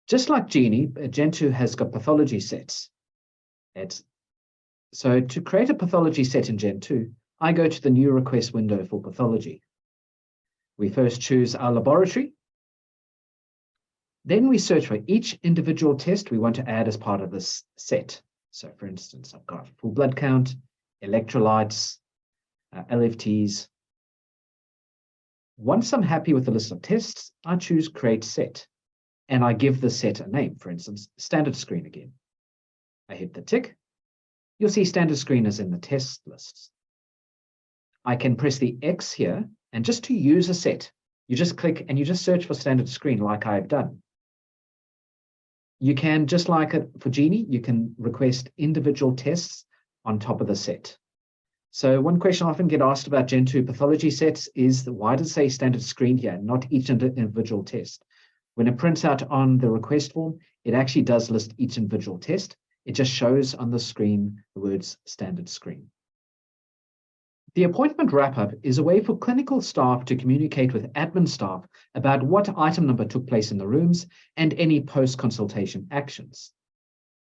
Just like Genie, Gentu has got pathology sets. So to create a pathology set in Gentu, I go to the new request window for pathology. We first choose our laboratory. Then we search for each individual test we want to add as part of this set. So for instance, I've got full blood count, electrolytes, LFTs. Once I'm happy with the list of tests, I choose Create Set, and I give the set a name, for instance, Standard Screen again. I hit the tick. You'll see Standard Screen is in the test lists. I can press the X here, and just to use a set, you just click and you just search for Standard Screen like I've done. You can, just like it for Genie, you can request individual tests on top of the set. So one question I often get asked about Gentu pathology sets is, why does it say Standard Screen here, not each individual test? When it prints out on the request form, it actually does list each individual test. It just shows on the screen the words Standard Screen. The appointment wrap-up is a way for clinical staff to communicate with admin staff about what item number took place in the rooms and any post-consultation actions.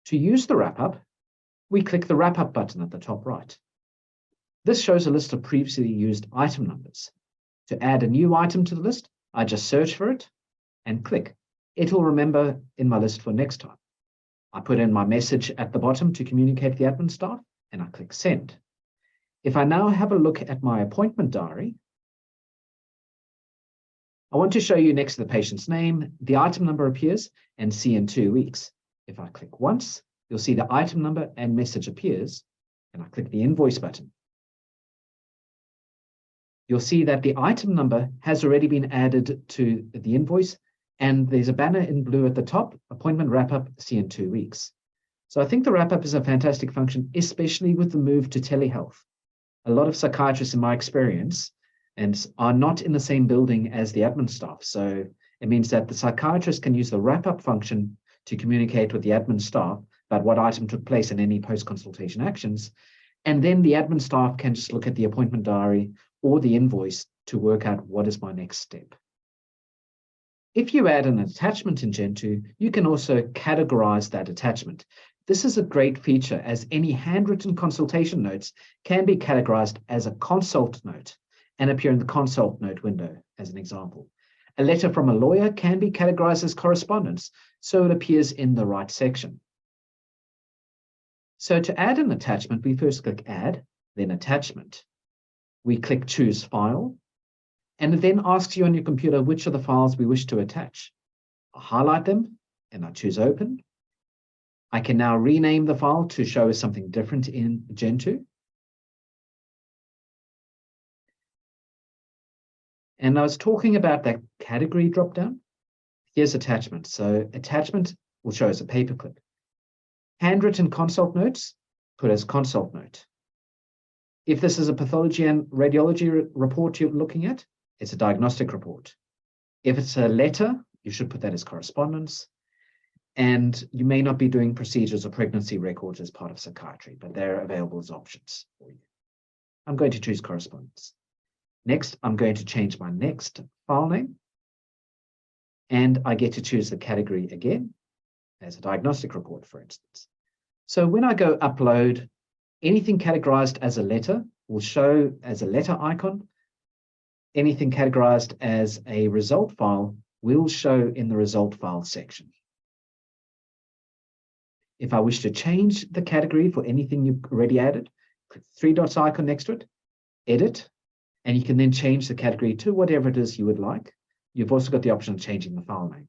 To use the wrap-up, we click the wrap-up button at the top right. This shows a list of previously used item numbers. To add a new item to the list, I just search for it and click. It will remember in my list for next time. I put in my message at the bottom to communicate with the admin staff, and I click Send. If I now have a look at my appointment diary, I want to show you next to the patient's name, the item number appears and see in 2 weeks. If I click once, you'll see the item number and message appears, and I click the invoice button. You'll see that the item number has already been added to the invoice, and there's a banner in blue at the top, appointment wrap-up, see in 2 weeks. So I think the wrap-up is a fantastic function, especially with the move to telehealth. A lot of psychiatrists, in my experience, are not in the same building as the admin staff. So it means that the psychiatrist can use the wrap-up function to communicate with the admin staff about what item took place in any post-consultation actions. And then the admin staff can just look at the appointment diary or the invoice to work out what is my next step. If you add an attachment in Gentu, you can also categorize that attachment. This is a great feature, as any handwritten consultation notes can be categorized as a consult note and appear in the consult note window, as an example. A letter from a lawyer can be categorized as correspondence, so it appears in the right section. So to add an attachment, we first click Add, then Attachment. We click Choose File, and it then asks you on your computer which of the files we wish to attach. I highlight them, and I choose Open. I can now rename the file to show us something different in Gentu. And I was talking about that category dropdown. Here's attachment. So attachment will show us a paperclip. Handwritten consult notes, put as consult note. If this is a pathology and radiology report you're looking at, it's a diagnostic report. If it's a letter, you should put that as correspondence. And you may not be doing procedures or pregnancy records as part of psychiatry, but they're available as options for you. I'm going to choose correspondence. Next, I'm going to change my next file name. And I get to choose the category again as a diagnostic report, for instance. So when I go upload, anything categorized as a letter will show as a letter icon. Anything categorized as a result file will show in the result file section. If I wish to change the category for anything you've already added, click the 3 dots icon next to it, edit, and you can then change the category to whatever it is you would like. You've also got the option of changing the file name.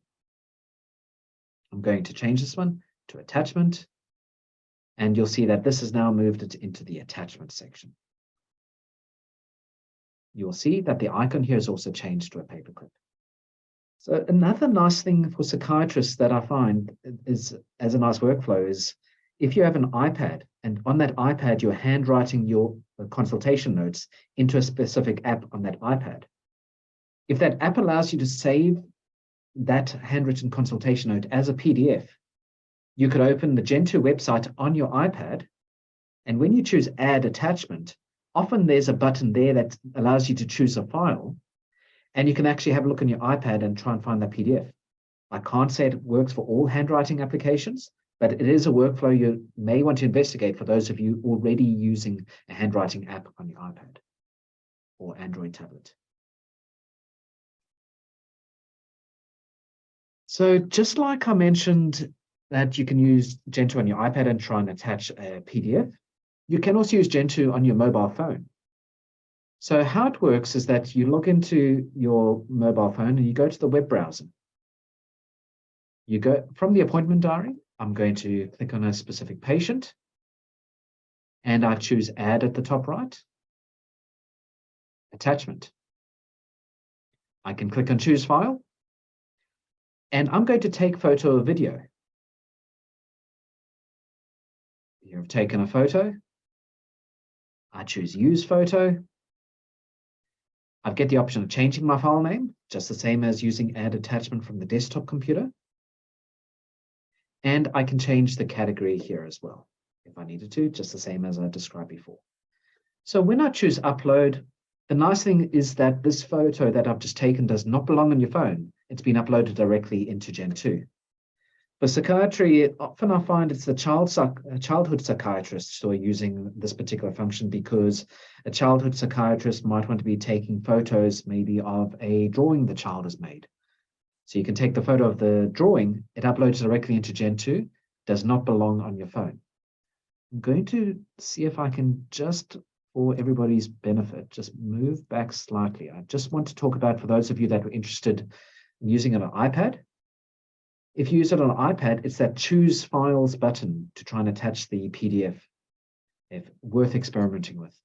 I'm going to change this one to attachment, and you'll see that this has now moved it into the attachment section. You'll see that the icon here is also changed to a paperclip. So another nice thing for psychiatrists that I find is, as a nice workflow, is if you have an iPad and on that iPad you're handwriting your consultation notes into a specific app on that iPad. If that app allows you to save that handwritten consultation note as a PDF, you could open the Gentu website on your iPad, and when you choose Add Attachment, often there's a button there that allows you to choose a file, and you can actually have a look on your iPad and try and find that PDF. I can't say it works for all handwriting applications, but it is a workflow you may want to investigate for those of you already using a handwriting app on your iPad or Android tablet. So just like I mentioned that you can use Gentu on your iPad and try and attach a PDF, you can also use Gentu on your mobile phone. So how it works is that you log into your mobile phone and you go to the web browser. You go from the appointment diary, I'm going to click on a specific patient, and I choose Add at the top right, Attachment. I can click on Choose File, and I'm going to take photo or video. Here I've taken a photo. I choose Use Photo. I get the option of changing my file name, just the same as using Add Attachment from the desktop computer. And I can change the category here as well, if I needed to, just the same as I described before. So when I choose Upload, the nice thing is that this photo that I've just taken does not belong on your phone. It's been uploaded directly into Gentu. For psychiatry, often I find it's the childhood psychiatrists who are using this particular function, because a childhood psychiatrist might want to be taking photos maybe of a drawing the child has made. So you can take the photo of the drawing, it uploads directly into Gentu, does not belong on your phone. I'm going to see if I can just, for everybody's benefit, just move back slightly. I just want to talk about, for those of you that were interested in using it on iPad, if you use it on an iPad, it's that Choose Files button to try and attach the PDF, if worth experimenting with.